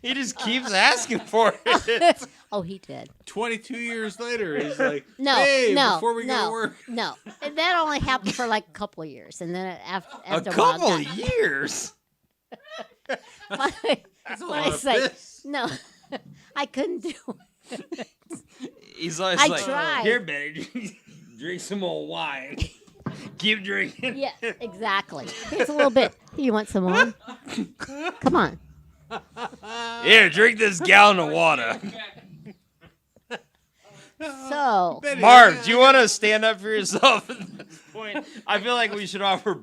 he just keeps asking for it. Oh, he did. 22 years later, he's like, No, hey, no, before we go no, to work. no. And that only happened for like a couple of years, and then after A after a while, couple got- of years. Finally, That's a when I lot of say piss. no, I couldn't do it. He's always I like, tried. here, Betty, drink some old wine. Keep drinking. Yeah, exactly. Here's a little bit. You want some more? Come on. Here, drink this gallon of water. So, Betty, Marv, do you want to stand up for yourself at this point? I feel like we should offer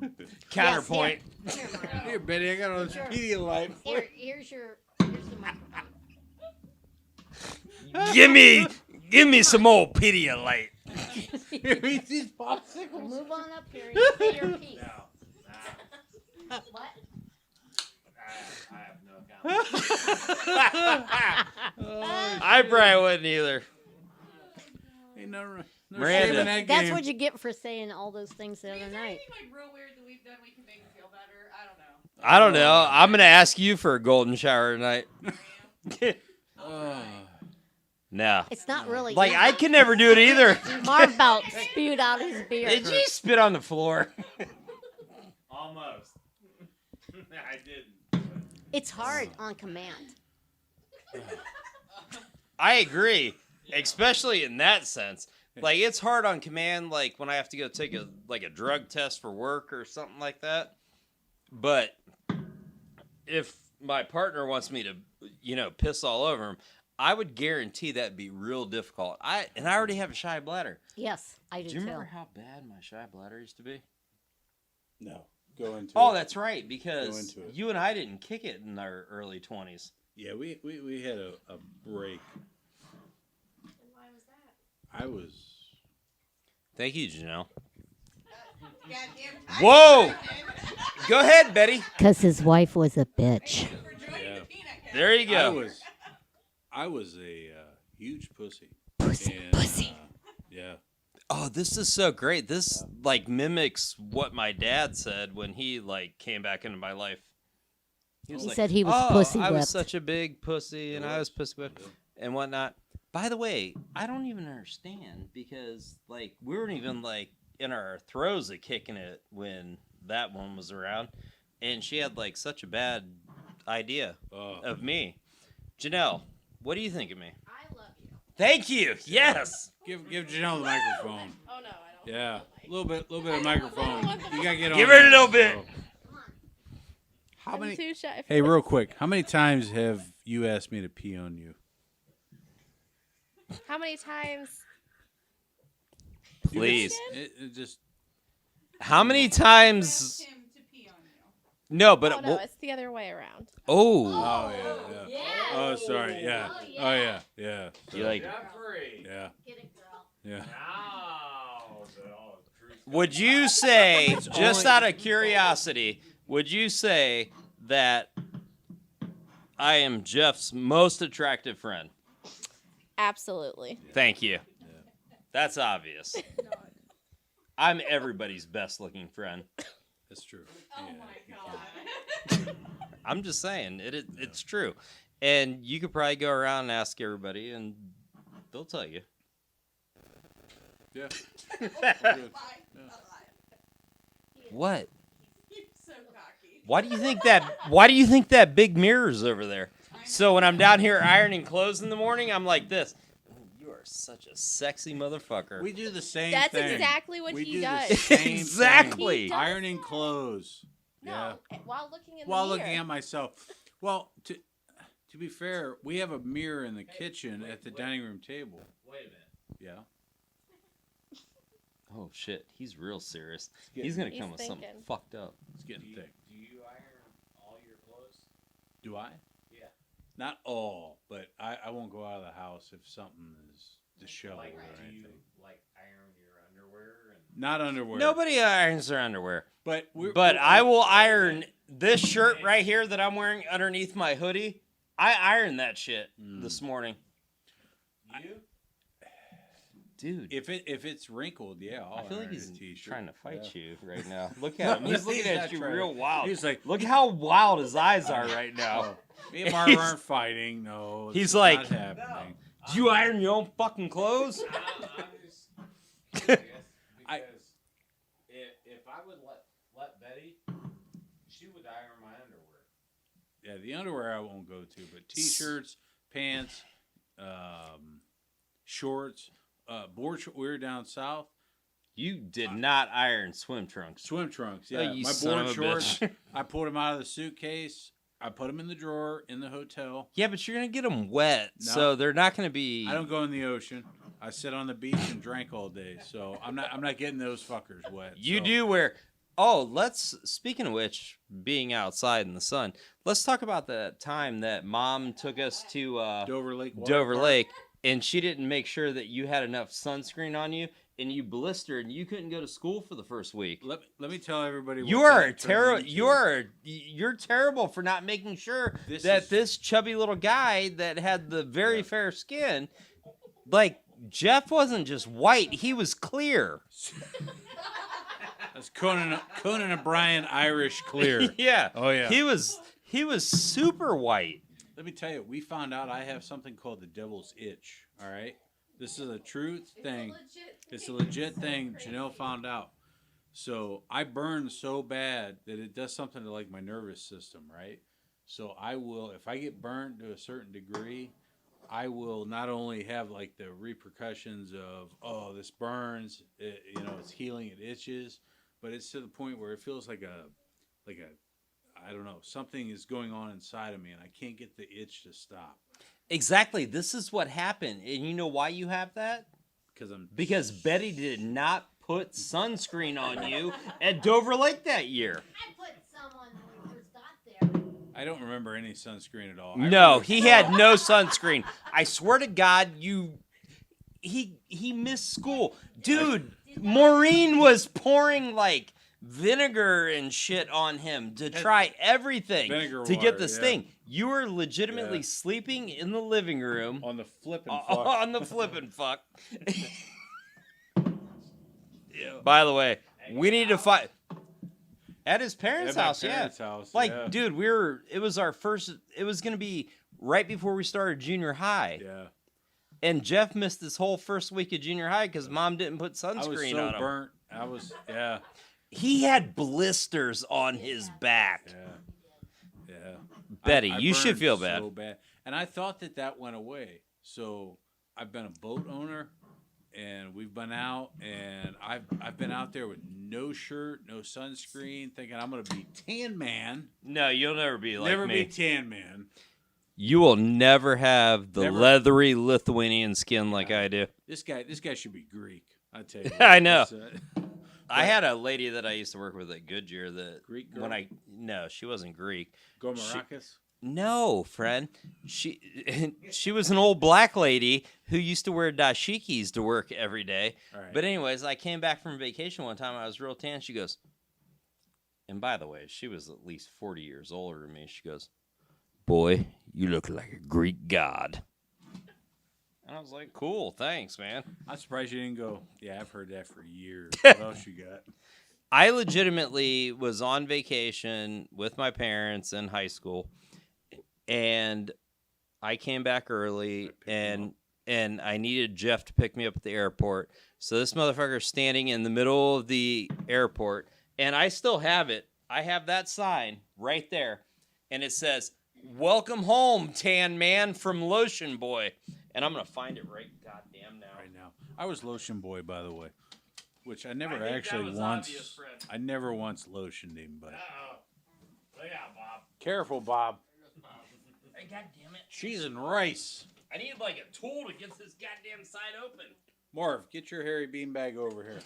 counterpoint. Here, Betty, I got all this Pedialyte. here's the microphone. Give me some old Pedialyte. Here, eat these popsicles. Move on up here. You say your piece. What? I have no comment. I probably wouldn't either. Ain't no Miranda. shame in that That's game. what you get for saying all those things the Is other there night. anything like real weird that we've done we can make you feel better? I don't know. I don't know. I'm going to ask you for a golden shower tonight. No. It's not really. Like, I can never do it either. Marv about spewed out his beer. Did you spit on the floor? Almost. I didn't. It's hard on command. I agree, especially in that sense. Like, it's hard on command, like when I have to go take a drug test for work or something like that. But if my partner wants me to, piss all over him, I would guarantee that'd be real difficult. I already have a shy bladder. Yes, I do Do you too. remember how bad my shy bladder used to be? No, go into Oh, it. that's right, Go because into it. you and I didn't kick it in our early 20s. Yeah, we had a break. Why was that? I was. Thank you, Janelle. Goddamn Whoa! Go ahead, Betty. Because his wife was a bitch. for joining Yeah. the peanut gallery. There you go. I was a huge pussy. Pussy, And, pussy. Yeah. Oh, this is so great. This mimics what my dad said when he came back into my life. was He like, said he was oh, pussy I was whipped. such a big pussy, and I was pussy whipped and whatnot. By the way, I don't even understand because like we weren't even like in our throes of kicking it when that one was around, and she had like such a bad idea of me. Janelle, what do you think of me? I love you. Thank you. Yes. Give Janelle the microphone. Oh no, I don't. Yeah, a little bit of microphone. You gotta get on. Give her a there, little bit. so. How I'm many? too shy. Hey, real quick, how many times have you asked me to pee on you? How many times? Please. It just How many times? Him to pee on you. No, but Oh no, it's the other way around. oh, oh yeah. Oh sorry, yeah. Oh yeah, yeah. you like? Jeffrey. Yeah, Get it, girl. yeah. Now the truth. Would you say, just only- out of curiosity, would you say that I am Jeff's most attractive friend? Absolutely. Thank you. That's obvious. I'm everybody's best looking friend. That's true. Oh Yeah, my you god. I'm just saying, it's true. And you could probably go around and ask everybody, and they'll tell you. can't. Lie. Yeah. Lie. What? You're so cocky. Why do you think that big mirror's over there? So when I'm down here ironing clothes in the morning, I'm like this. You are such a sexy motherfucker. We do the same That's thing. exactly what we he do does. The same Exactly. Thing. He does Ironing that. clothes. Yeah. No, while looking in While the mirror. looking at myself. Well, to be fair, we have a mirror in the kitchen at the dining room table. Wait a minute. Yeah. Oh shit, he's real serious. getting- He's gonna He's come with something thinking. fucked up. It's getting thick. Do you iron all your clothes? Do I? Yeah. Not all, but I won't go out of the house if something is disheveled Like, or do you anything. like iron your underwear and? Not underwear. Nobody irons their underwear, But but I will iron this shirt right here that I'm wearing underneath my hoodie. I ironed that shit this morning, You? dude. If it's wrinkled, yeah, I'll I feel like iron he's a t-shirt. trying to fight Yeah. you right now. Look at him. He's looking He's at not you trying real to- wild. He's like, Look how wild his eyes are right now. me and Marv aren't fighting. No, He's it's like- not happening. Do you iron your own fucking clothes? I'm just because I- if I would let Betty, she would iron my underwear. Yeah, the underwear I won't go to, but t-shirts, pants, shorts, board. We were down south. You did not iron swim trunks. Swim trunks. Oh, Yeah, you my son board of a shorts. bitch. I pulled them out of the suitcase. I put them in the drawer in the hotel. Yeah, but you're gonna get them wet, No. so they're not gonna be. I don't go in the ocean. I sit on the beach and drank all day, so I'm not getting those fuckers wet. You so. do wear. Oh, speaking of which, being outside in the sun, let's talk about the time that Mom took us to Dover Lake. Water Dover Park. Lake, and she didn't make sure that you had enough sunscreen on you, and you blistered, and you couldn't go to school for the first week. Let me tell everybody. You what are that turned terrible. into. You're terrible for not making sure This that is- this chubby little guy that had the very fair skin, like Jeff, wasn't just white; he was clear. That's Conan O'Brien Irish clear. Yeah. Oh, yeah. He was super white. Let me tell you, we found out I have something called the devil's itch. All right, this is a true thing. It's a legit thing. Janelle found out. So I burn so bad that it does something to like my nervous system, right? So I will, if I get burned to a certain degree, I will not only have like the repercussions of, oh, this burns, it's healing, it itches, but it's to the point where it feels like a, I don't know, something is going on inside of me and I can't get the itch to stop Exactly. This is what happened, and you know why you have that? Because Betty did not put sunscreen on you at Dover Lake that year. I put some on when we first got there. I don't remember any sunscreen at all. I No, remember- he had no sunscreen. I swear to God, he missed school. Dude, Maureen was pouring like vinegar and shit on him to try everything Vinegar to get water, this yeah. thing. You were legitimately Yeah. sleeping in the living room on the flipping on the flippin' fuck. By the way, we need to fight. At his parents' At my house, parents' yeah. house, Like, yeah. dude, it was our first, it was going to be right before we started junior high. Yeah. And Jeff missed this whole first week of junior high because mom didn't put sunscreen I was on so him. burnt. I was, yeah. He had blisters on his back. Yeah. Yeah. Betty, I you should burned feel bad. So bad. And I thought that went away. So I've been a boat owner, and we've been out, and I've been out there with no shirt, no sunscreen, thinking I'm gonna be tan man. No, you'll never be like Never me. be tan man. You will never have the Never. leathery Lithuanian skin like I do. This guy should be Greek. I tell you. I know. This, I had a lady that I used to work with at Goodyear that Greek girl? no, she wasn't Greek. Gomarakis. No, friend. She was an old black lady who used to wear dashikis to work every day. All right. But anyways, I came back from vacation one time. I was real tan. She goes, and by the way, she was at least 40 years older than me. She goes, "Boy, you look like a Greek god." And I was like, "Cool, thanks, man." I'm surprised you didn't go. Yeah, I've heard that for years. What else you got? I legitimately was on vacation with my parents in high school, and I came back early, and I needed Jeff to pick me up at the airport. So this motherfucker's standing in the middle of the airport, and I still have it. I have that sign right there, and it says, "Welcome home, tan man from Lotion Boy." And I'm gonna find it right goddamn now. Right now, I was Lotion Boy, by the way, which I never I think that actually was once. obvious, friend. I never once lotioned him, but Uh-oh. Look out, Bob. careful, Bob. Hey, God damn it! Cheese and rice. I need like a tool to get this goddamn side open. Marv, get your hairy beanbag over here.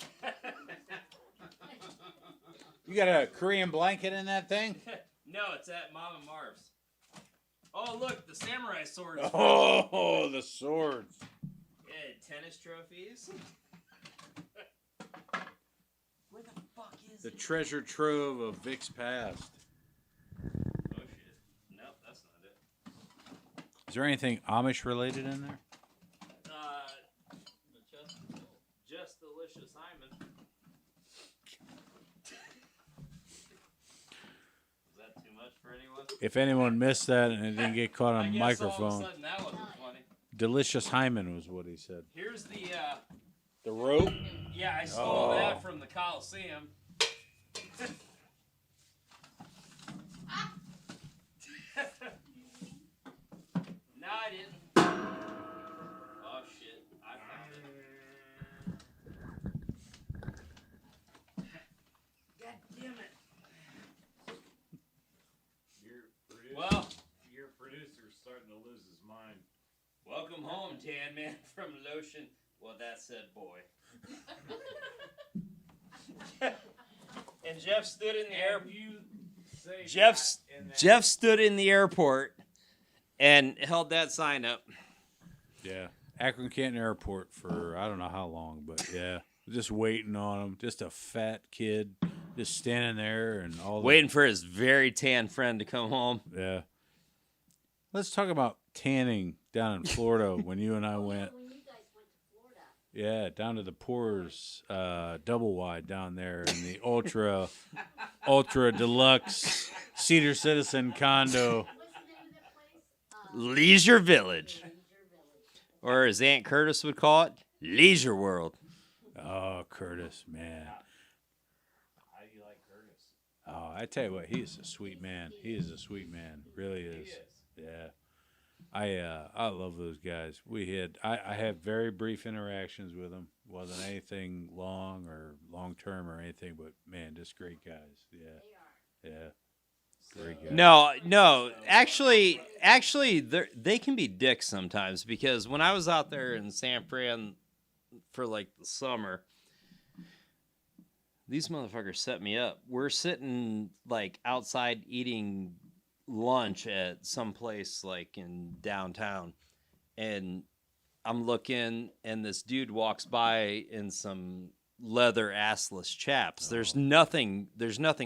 You got a Korean blanket in that thing? No, it's at Mom and Marv's. Oh, look, the samurai swords. Oh, the swords. Yeah, tennis trophies. Where the fuck is The it? treasure trove of Vic's past. Oh, shit. Nope, that's not it. Is there anything Amish related in there? Just delicious hymen. Is that too much for anyone? If anyone missed that and it didn't get caught I on guess all of a microphone, sudden that wasn't funny. delicious hymen was what he said. Here's the, The rope? yeah, I stole Oh. that from the Coliseum. No, I didn't. Oh, shit. I found it. God damn it. Well, Your producer's starting to lose his mind. welcome home, tan man from Lotion. Well, that said boy. And Jeff stood in the airport. You say Jeff that in that- Jeff stood in the airport and held that sign up. Yeah. Akron Canton Airport for I don't know how long, but yeah. Just waiting on him. Just a fat kid just standing there and all Waiting for his very tan friend to come home. Yeah. Let's talk about tanning down in Florida when you and I went. When you guys went to Florida. Yeah, down to the Poors double wide down there in the ultra deluxe Cedar Citizen condo. What's the name of that place? Leisure Village. Leisure Village. Or as Aunt Curtis would call it, Leisure World. Oh, Curtis, man. How do you like Curtis? Oh, I tell you what, he is a sweet man. He is a sweet man. Really is. Yeah. I love those guys. I had very brief interactions with them. Wasn't anything long or long term or anything, but man, just great guys. Yeah. Yeah. Great guys. No. Actually, they can be dicks sometimes because when I was out there in San Fran for like the summer, these motherfuckers set me up. We're sitting like outside eating lunch at some place like in downtown, and I'm looking, and this dude walks by in some leather assless chaps. There's nothing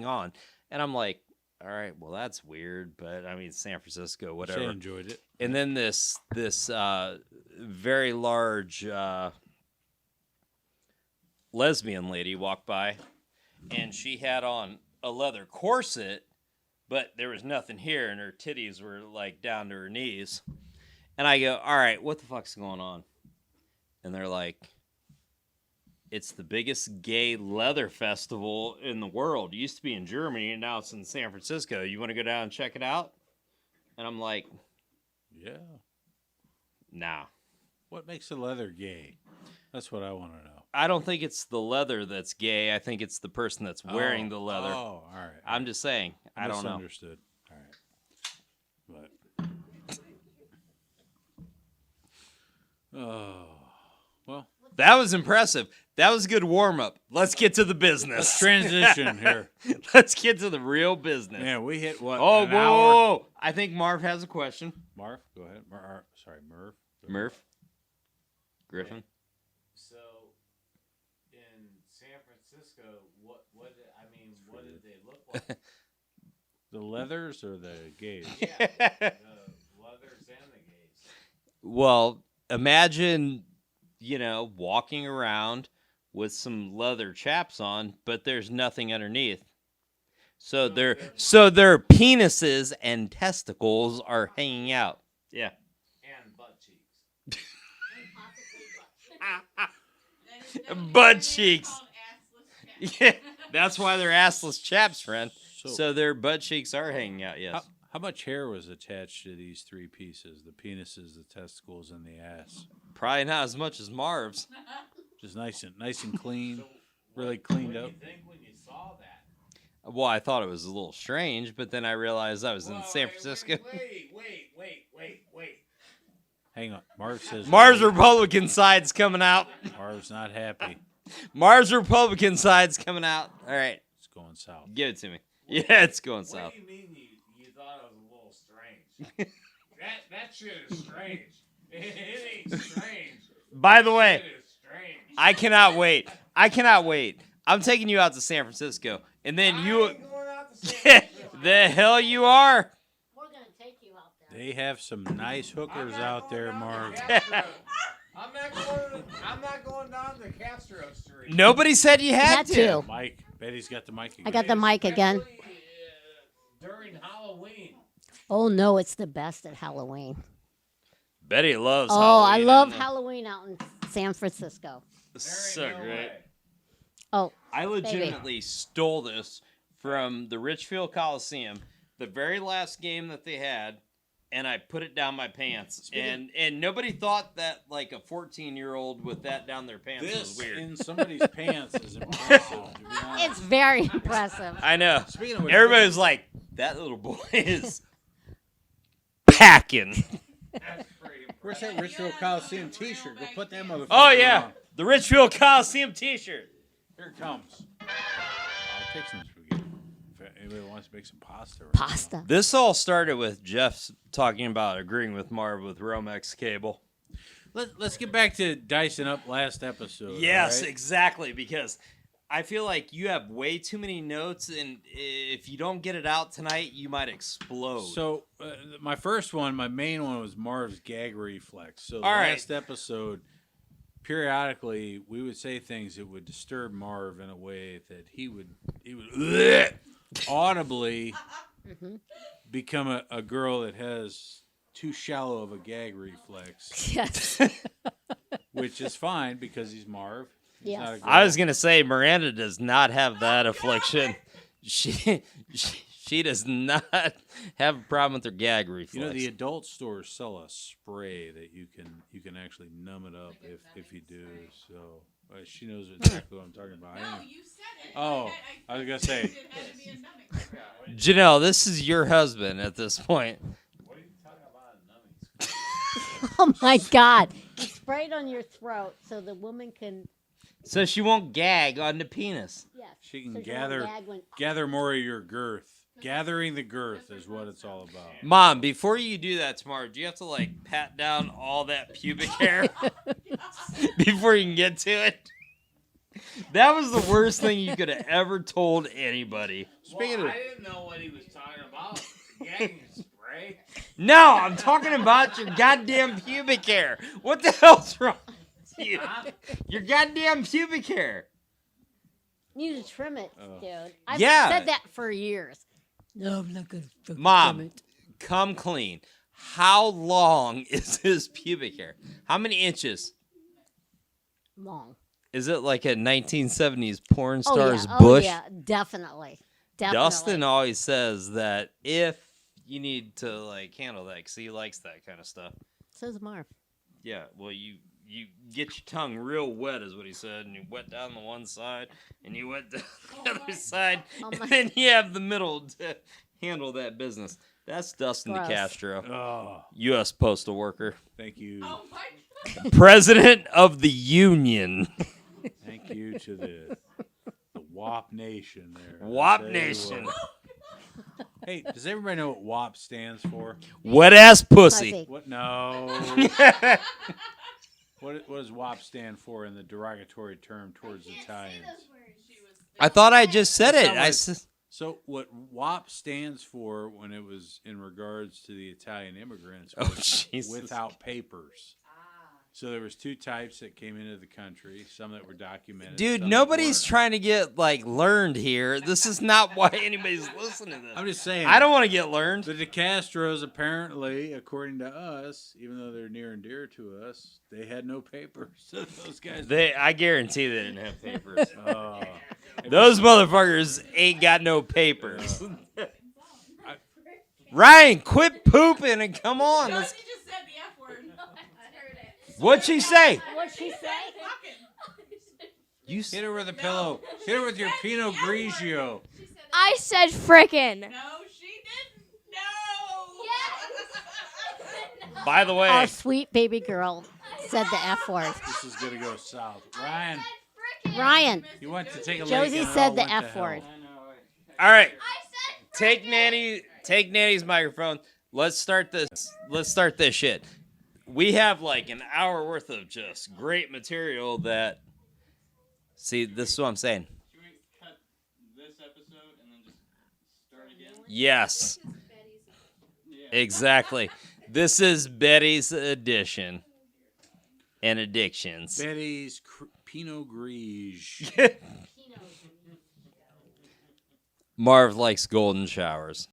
on, and I'm like, all right, well that's weird, but I mean San Francisco, She whatever. enjoyed it. And then this very large lesbian lady walked by, and she had on a leather corset, but there was nothing here, and her titties were like down to her knees. And I go, all right, what the fuck's going on? And they're like, it's the biggest gay leather festival in the world. It used to be in Germany, and now it's in San Francisco. You want to go down and check it out? And I'm like, Yeah. nah. What makes the leather gay? That's what I want to know. I don't think it's the leather that's gay. I think it's the person that's wearing the leather. Oh, all right. I'm just saying. I don't know. Misunderstood. All right. But. Oh. Well, That was impressive. That was a good warm up. Let's get to the business. let's transition here. Let's get to the real business. Man, we hit what? Oh, an whoa, hour? whoa, whoa. I think Marv has a question. Marv, go ahead. Sorry, Merv. Murph? Griffin? So, in San Francisco, what did they look like? The leathers or the gays? Yeah, the leathers and the gays. Well, imagine, walking around with some leather chaps on, but there's nothing underneath. So their penises and testicles are hanging out. Yeah. And butt cheeks. Butt cheeks. Yeah, that's why they're assless chaps, friend. So their butt cheeks are hanging out, yes. How much hair was attached to these three pieces? The penises, the testicles, and the ass. Probably not as much as Marv's. Just nice and clean, really cleaned up. What did you think when you saw that? Well, I thought it was a little strange, but then I realized I was in San Francisco. Wait. Hang on, Marv says. Mars Republican side's coming out. Marv's not happy. Mars Republican side's coming out. All right, It's going south. give it to me. Yeah, it's going What south. do you mean you thought it was a little strange? that shit is strange. It ain't strange. By the way, It is strange. I cannot wait. I'm taking you out to San Francisco, and then I you. ain't going out to San Francisco. The hell you are. We're gonna take you out there. They have some nice hookers I'm not out going there, down to Marv. Castro. I'm not going down to Castro Street. Nobody said you had That to. too. Mike, Betty's got the mic again. I got the mic again. Especially, during Halloween. Oh no, it's the best at Halloween. Betty loves. Oh, I Halloween, love and, Halloween out in San Francisco. There ain't So no great. way. Oh, I legitimately stole this from the Richfield Coliseum, the very last game that they had, and I put it down my pants. And nobody thought that like a 14-year-old with that down their pants was This weird. in somebody's pants is impressive. To be honest. it's very impressive. I know. Speaking of which, Everybody's like, that little boy is packing. That's pretty impressive. where's that Richfield Coliseum T-shirt? Go put that motherfucker Oh yeah, on. the Richfield Coliseum T-shirt. Here it comes. I'll take some spaghetti. If anybody wants to make some pasta. Right Pasta. This all started with Jeff talking about agreeing with Marv with Romex cable. Let's get back to dicing up last episode. Yes, all right? exactly, because I feel like you have way too many notes, and if you don't get it out tonight, you might explode. So my first one, my main one was Marv's gag reflex. So the All right. last episode, periodically we would say things that would disturb Marv in a way that he would audibly become a girl that has too shallow of a gag reflex, Yes. which is fine because he's Marv. He's Yes. not a girl. I was gonna say Miranda does not have that affliction. She does not have a problem with her gag reflex. You know, the adult stores sell a spray that you can actually numb it up if you do. So she knows exactly what I'm talking about. No, you said it. Oh, I was gonna say. It had to be a numbing. Janelle, this is your husband at this point. What are you talking about, nummies? Oh my God. Spray it on your throat so the woman can. So she won't gag on the penis. Yes. She can so she won't gather gag when- gather more of your girth. Gathering the girth is what it's all about. Mom, before you do that tomorrow, do you have to like pat down all that pubic hair before you can get to it? That was the worst thing you could have ever told anybody. Speaking Well, of, I didn't know what he was talking about. Gagging spray. No, I'm talking about your goddamn pubic hair. What the hell's wrong with you? Huh? Your goddamn pubic hair. You need to trim it, dude. I've Yeah. said that for years. No, I'm not gonna fucking Mom, trim it. come clean. How long is his pubic hair? How many inches? Long. Is it like a 1970s porn Oh star's yeah. bush? Oh yeah. Definitely. Dustin always says that if you need to like handle that, because he likes that kind of stuff. Says Marv. Yeah, well, you get your tongue real wet, is what he said, and you wet down the one side, and you wet down the other side, Oh and my- then you have the middle to handle that business. That's Dustin Gross. DeCastro, Oh, U.S. Postal Worker, thank you. Oh my President of the Union. Thank you to the WAP Nation there. WAP I tell you Nation. what. Hey, does everybody know what WAP stands for? Wet ass pussy. Pussy. What? No. What does WAP stand for in the derogatory term towards Italians? I thought I just said it. That's not I what- s- So what WAP stands for when it was in regards to the Italian immigrants Oh, was Jesus. without papers. So there was two types that came into the country, some that were documented. Dude, some that nobody's weren't. trying to get like learned here. This is not why anybody's listening to this. I'm just saying. I don't want to get learned. The DeCastros apparently, according to us, even though they're near and dear to us, they had no papers. So those guys. I guarantee they didn't have papers. Oh. Those motherfuckers ain't got no papers. Ryan, quit pooping and come on. God, Let's, she just said the F word. what'd she say? What'd she say? Fucking. You Hit her with a pillow. Hit her with your Pinot Grigio. I said frickin'. No, she didn't. No. By the way, Our sweet baby girl said the F word. This is gonna go south. Ryan, Ryan. you went to take a Josie leak and it said all the went to F hell. word. all right. Take Nanny's microphone. Let's start this shit. We have like an hour worth of just great material that. See, this is what I'm saying. Should we cut this episode and then just start again? Yes, Yeah. exactly. This is Betty's edition and addictions. Betty's Pinot Grigio. Marv likes golden showers.